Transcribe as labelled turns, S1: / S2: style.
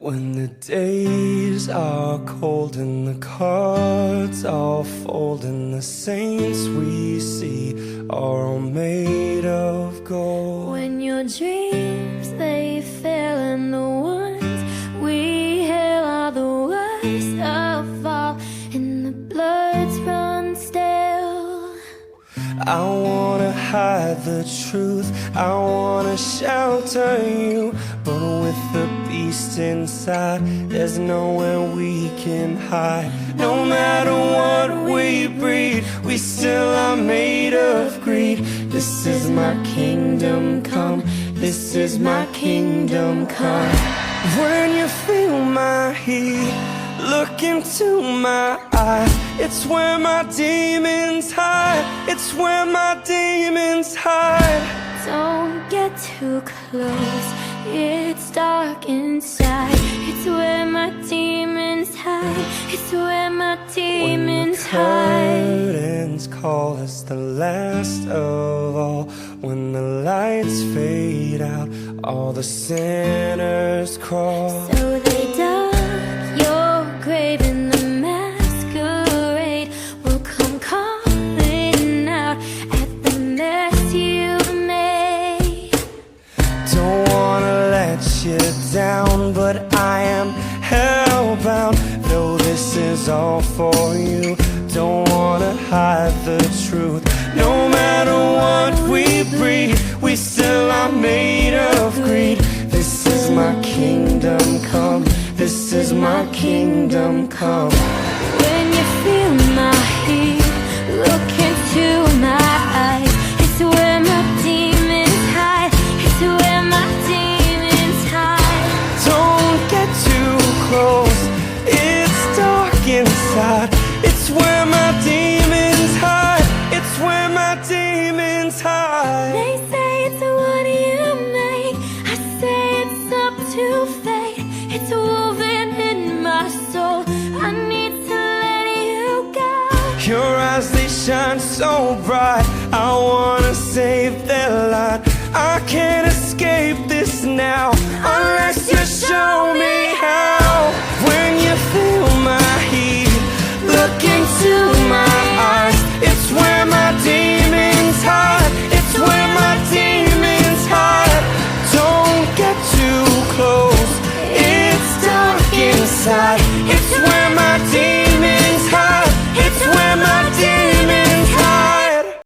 S1: When the days are cold and the cards all fold and the saints we see are all made of gold.
S2: When your dreams they fail and the ones we hail are the worst of all, and the bloods run stale.
S1: I wanna hide the truth, I wanna shelter you, but with the beast inside, there's nowhere we can hide. No matter what we breed, we still are made of greed. This is my kingdom come, this is my kingdom come. When you feel my heat, look into my eyes. It's where my demons hide, it's where my demons hide.
S2: Don't get too close, it's dark inside. It's where my demons hide, it's where my demons hide.
S1: When the curtains call us the last of all, when the lights fade out, all the sinners crawl.
S2: So they dug your grave and the masquerade will come calling out at the mess you made.
S1: Don't wanna let you down, but I am hellbound. Though this is all for you, don't wanna hide the truth. No matter what we breed, we still are made of greed. This is my kingdom come, this is my kingdom come.
S2: When you feel my heat, look into my eyes. It's where my demons hide, it's where my demons hide.
S1: Don't get too close, it's dark inside. It's where my demons hide, it's where my demons hide.
S2: They say it's what you make, I say it's up to fate. It's woven in my soul, I need to let you go.
S1: Your eyes, they shine so bright,